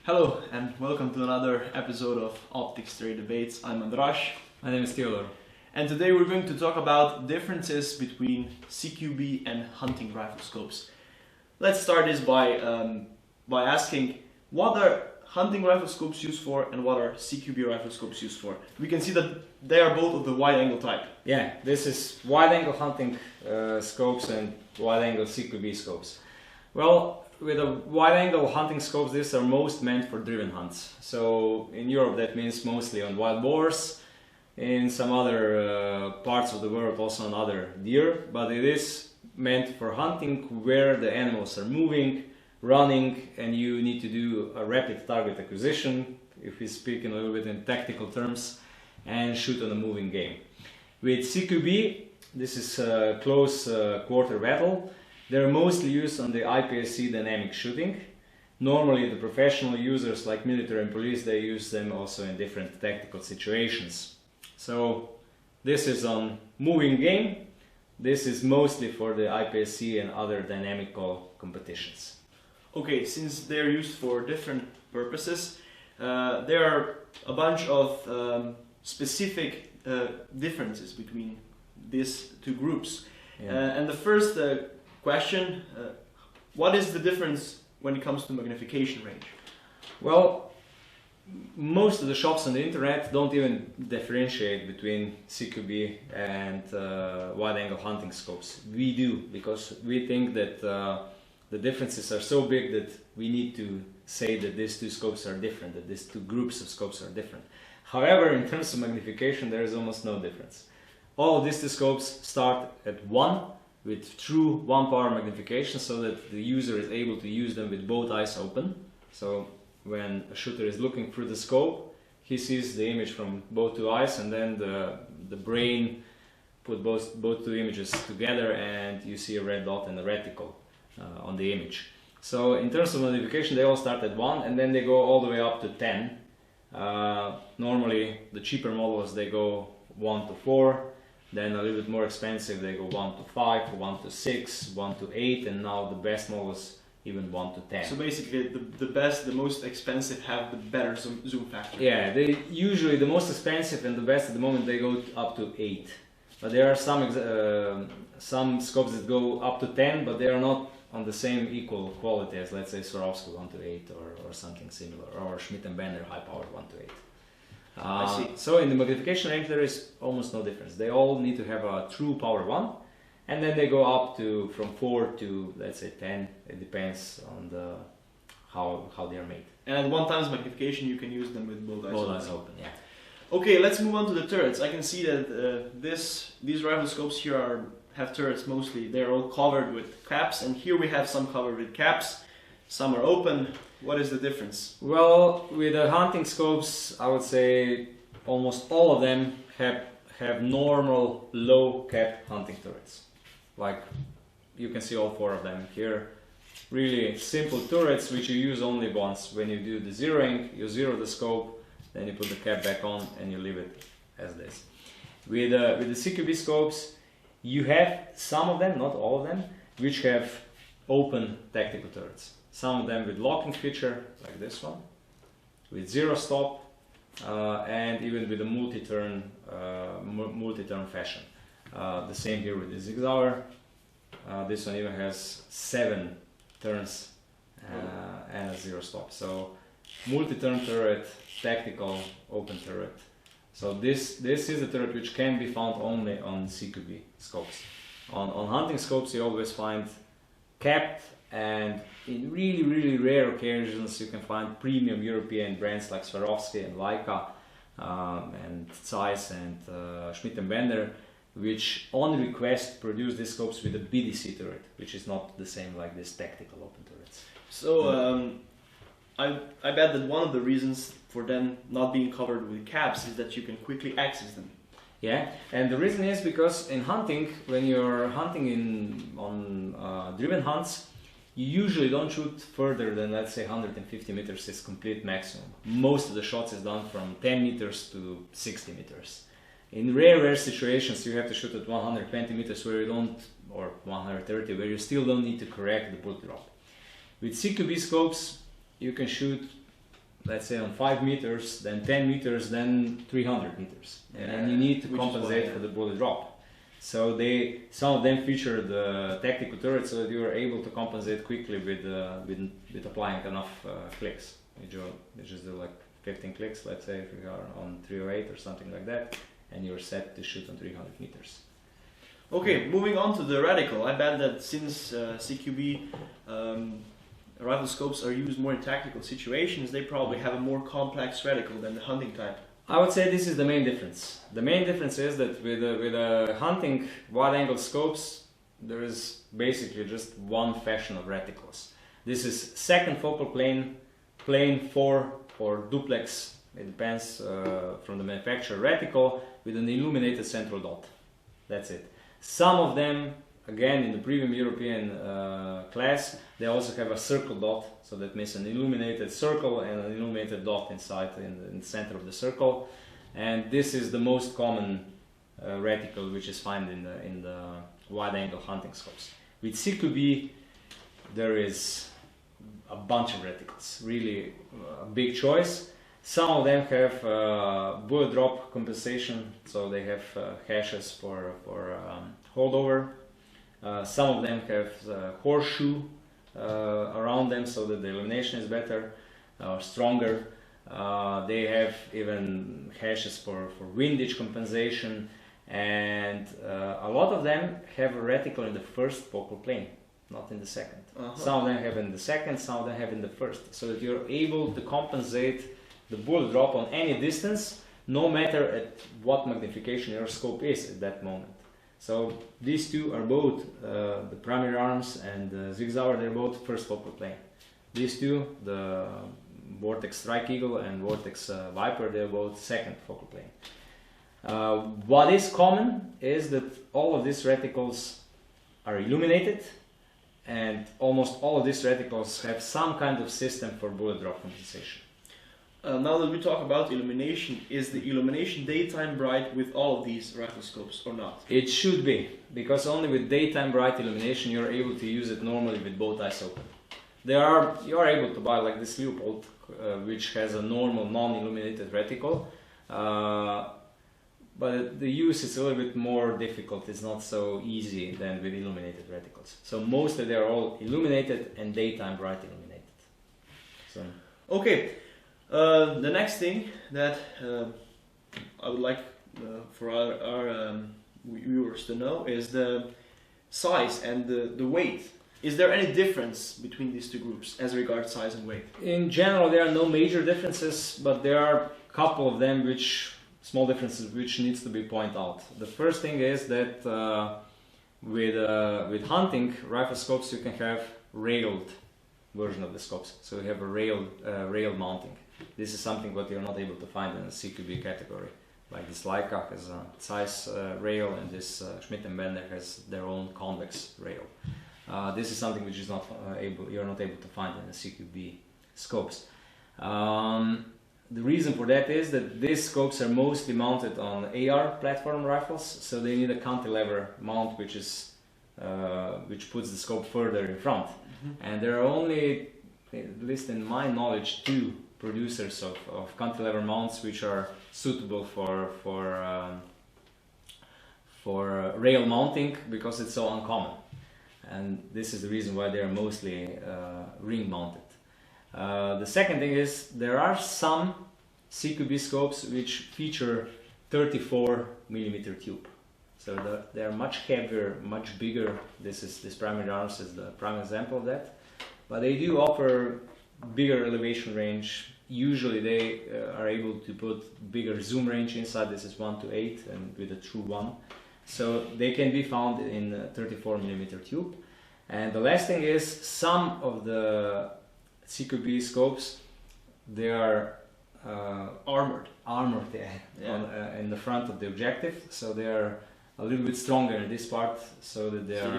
Hello and welcome to another episode of Optics Theory Debates. I'm Andras. My name is Theodor. And today we're going to talk about differences between CQB and hunting rifle scopes. Let's start this by asking, what are hunting rifle scopes used for and what are CQB rifle scopes used for? We can see that they are both of the wide angle type. Yeah, this is wide angle hunting scopes and wide angle CQB scopes. Well, with a wide angle hunting scopes, these are most meant for driven hunts. So in Europe that means mostly on wild boars, in some other parts of the world also on other deer, but it is meant for hunting where the animals are moving, running, and you need to do a rapid target acquisition, if we speak in a little bit in tactical terms, and shoot on a moving game. With CQB, this is close quarter battle. They're mostly used on the IPSC dynamic shooting. Normally the professional users like military and police, they use them also in different tactical situations. So this is on moving game. This is mostly for the IPSC and other dynamical competitions. Okay, since they're used for different purposes, there are a bunch of specific differences between these two groups. Yeah. And the first question, what is the difference when it comes to magnification range? Well, most of the shops on the internet don't even differentiate between CQB and wide angle hunting scopes. We do, because we think that the differences are so big that we need to say that these two scopes are different, that these two groups of scopes are different. However, in terms of magnification, there is almost no difference. All of these two scopes start at 1 with true 1 power magnification, so that the user is able to use them with both eyes open. So when a shooter is looking through the scope, he sees the image from both two eyes, and then the brain put both two images together and you see a red dot and a reticle on the image. So in terms of magnification, they all start at 1 and then they go all the way up to 10. Normally the cheaper models, they go 1 to 4. Then a little bit more expensive, they go 1 to 5, 1 to 6, 1 to 8, and now the best models even 1 to 10. So basically, the best, the most expensive have the better zoom factor. Yeah, they usually the most expensive and the best at the moment, they go up to 8. But there are some scopes that go up to 10, but they are not on the same equal quality as, let's say, Swarovski 1 to 8 or something similar, or Schmidt & Bender high powered 1 to 8. I see. So in the magnification range there is almost no difference. They all need to have a true power 1, and then they go up to from 4 to, let's say, 10. It depends on how they are made. And at 1 times magnification, you can use them with both eyes Both open. eyes open, yeah. Okay, let's move on to the turrets. I can see that these rifle scopes here have turrets mostly. They're all covered with caps, and here we have some covered with caps. Some are open. What is the difference? Well, with the hunting scopes, I would say almost all of them have normal low cap hunting turrets. Like you can see all 4 of them here. Really simple turrets which you use only once. When you do the zeroing, you zero the scope, then you put the cap back on and you leave it as this. With the CQB scopes, you have some of them, not all of them, which have open tactical turrets. Some of them with locking feature, like this one, with zero stop, and even with a multi-turn fashion. The same here with the Zigzauer. This one even has 7 turns and a zero stop. So multi-turn turret, tactical open turret. So this is a turret which can be found only on CQB scopes. On hunting scopes you always find capped, and in really rare occasions you can find premium European brands like Swarovski and Leica and Zeiss and Schmidt & Bender, which on request produce these scopes with a BDC turret, which is not the same like these tactical open turrets. So I bet that one of the reasons for them not being covered with caps is that you can quickly access them. Yeah, and the reason is because in hunting, when you're hunting on driven hunts, you usually don't shoot further than, let's say, 150 meters is complete maximum. Most of the shots is done from 10 meters to 60 meters. In rare situations you have to shoot at 120 meters where you don't, or 130, where you still don't need to correct the bullet drop. With CQB scopes you can shoot let's say on 5 meters, then 10 meters, then 300 meters, and you need to compensate for the bullet drop. So some of them feature the tactical turret, so that you are able to compensate quickly with applying enough clicks. You just do like 15 clicks, let's say, if you are on 308 or something like that, and you're set to shoot on 300 meters. Okay, moving on to the reticle. I bet that since CQB rifle scopes are used more in tactical situations, they probably have a more complex reticle than the hunting type. I would say this is the main difference. The main difference is that with hunting wide-angle scopes, there is basically just one fashion of reticles. This is second focal plane, plane 4 or duplex, it depends from the manufacturer, reticle with an illuminated central dot. That's it. Some of them, again in the premium European class, they also have a circle dot, so that means an illuminated circle and an illuminated dot inside in the center of the circle. And this is the most common reticle which is found in the wide-angle hunting scopes. With CQB, there is a bunch of reticles, really a big choice. Some of them have bullet drop compensation, so they have hashes for holdover. Some of them have horseshoe around them, so that the illumination is better or stronger. They have even hashes for windage compensation, and a lot of them have a reticle in the first focal plane, not in the second. Some of them have in the second, some of them have in the first, so that you're able to compensate the bullet drop on any distance, no matter at what magnification your scope is at that moment. So these two are both, the primary arms and the Sig Sauer, they're both first focal plane. These two, the Vortex Strike Eagle and Vortex Viper, they're both second focal plane. What is common is that all of these reticles are illuminated, and almost all of these reticles have some kind of system for bullet drop compensation. Now that we talk about illumination, is the illumination daytime bright with all of these rifle scopes or not? It should be, because only with daytime bright illumination you're able to use it normally with both eyes open. You are able to buy like this Leupold, which has a normal non-illuminated reticle, but the use is a little bit more difficult. It's not so easy than with illuminated reticles. So mostly they are all illuminated and daytime bright illuminated. So. Okay. The next thing that I would like for our viewers to know is the size and the weight. Is there any difference between these two groups as regards size and weight? In general, there are no major differences, but there are a couple of them small differences which needs to be pointed out. The first thing is that with hunting rifle scopes you can have railed version of the scopes, so you have a rail mounting. This is something what you're not able to find in the CQB category. Like this Leica has a size rail, and this Schmidt & Bender has their own convex rail. This is something which is you're not able to find in the CQB scopes. The reason for that is that these scopes are mostly mounted on AR platform rifles, so they need a cantilever mount which puts the scope further in front. And there are only, at least in my knowledge, 2 producers of cantilever mounts which are suitable for rail mounting, because it's so uncommon, and this is the reason why they are mostly ring mounted. The second thing is there are some CQB scopes which feature 34mm tube, so they are much heavier, much bigger. This primary arms is the prime example of that, but they do offer bigger elevation range. Usually they are able to put bigger zoom range inside. This is 1:8 and with a true 1, so they can be found in 34mm tube. And the last thing is some of the CQB scopes, they are armored in the front of the objective, so they are a little bit stronger in this part, so that they are.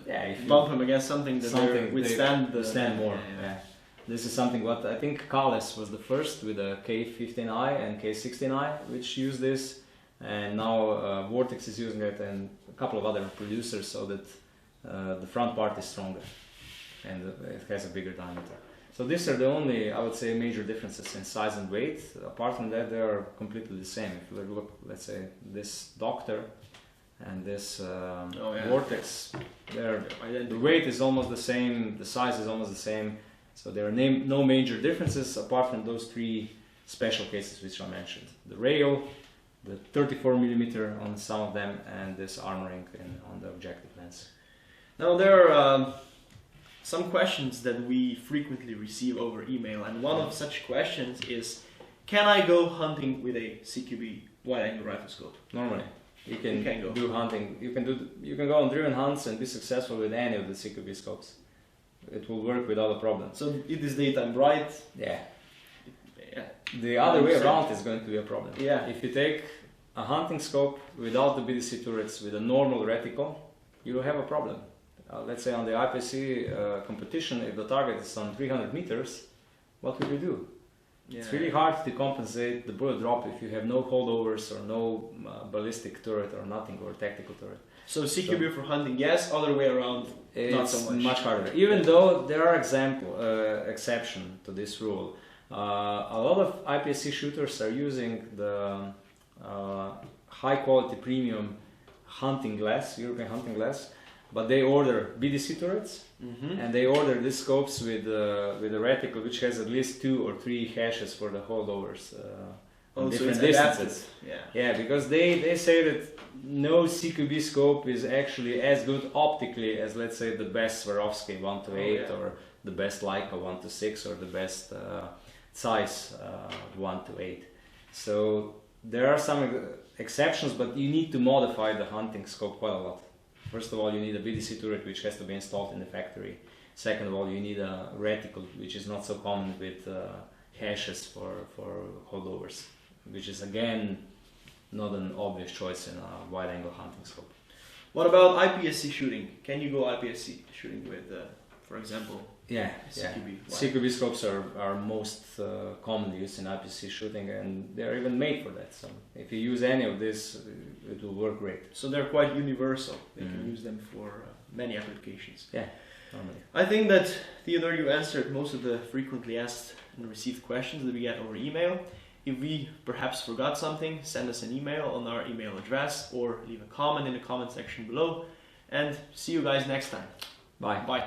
If you bump them against something, they withstand more. Yeah. This is something what I think Kales was the first with a K15i and K16i which use this, and now Vortex is using it, and a couple of other producers, so that the front part is stronger and it has a bigger diameter. So these are the only, I would say, major differences in size and weight. Apart from that, they are completely the same. If you look, let's say, this Doctor and this Vortex, the weight is almost the same, the size is almost the same. So there are no major differences apart from those three special cases which I mentioned. The rail, the 34mm on some of them, and this armoring on the objective lens. Now there are some questions that we frequently receive over email, and one of such questions is, can I go hunting with a CQB wide-angle rifle scope? Normally, you can do hunting. You can go on driven hunts and be successful with any of the CQB scopes. It will work without a problem. So it is daytime bright. Yeah. The other way around is going to be a problem. Yeah. If you take a hunting scope without the BDC turrets with a normal reticle, you will have a problem. Let's say on the IPSC competition, if the target is on 300 meters, what will you do? Yeah. It's really hard to compensate the bullet drop if you have no holdovers or no ballistic turret or nothing, or tactical turret. So CQB for hunting, yes. Other way around, not so much. Much harder. Even though there are exceptions to this rule. A lot of IPSC shooters are using the high quality premium hunting glass, European hunting glass, but they order BDC turrets and they order these scopes with a reticle which has at least 2 or 3 hashes for the holdovers on different distances. Yeah, because they say that no CQB scope is actually as good optically as, let's say, the best Swarovski 1:8 or the best Leica 1:6 or the best size 1:8. So there are some exceptions, but you need to modify the hunting scope quite a lot. First of all, you need a BDC turret which has to be installed in the factory. Second of all, you need a reticle which is not so common with hashes for holdovers, which is again not an obvious choice in a wide-angle hunting scope. What about IPSC shooting? Can you go IPSC shooting with, for example, CQB? CQB scopes are most commonly used in IPSC shooting, and they're even made for that. So if you use any of this, it will work great. So they're quite universal. They can use them for many applications. Yeah, normally. I think that, Theodore, you answered most of the frequently asked and received questions that we get over email. If we perhaps forgot something, send us an email on our email address or leave a comment in the comment section below. And see you guys next time. Bye. Bye.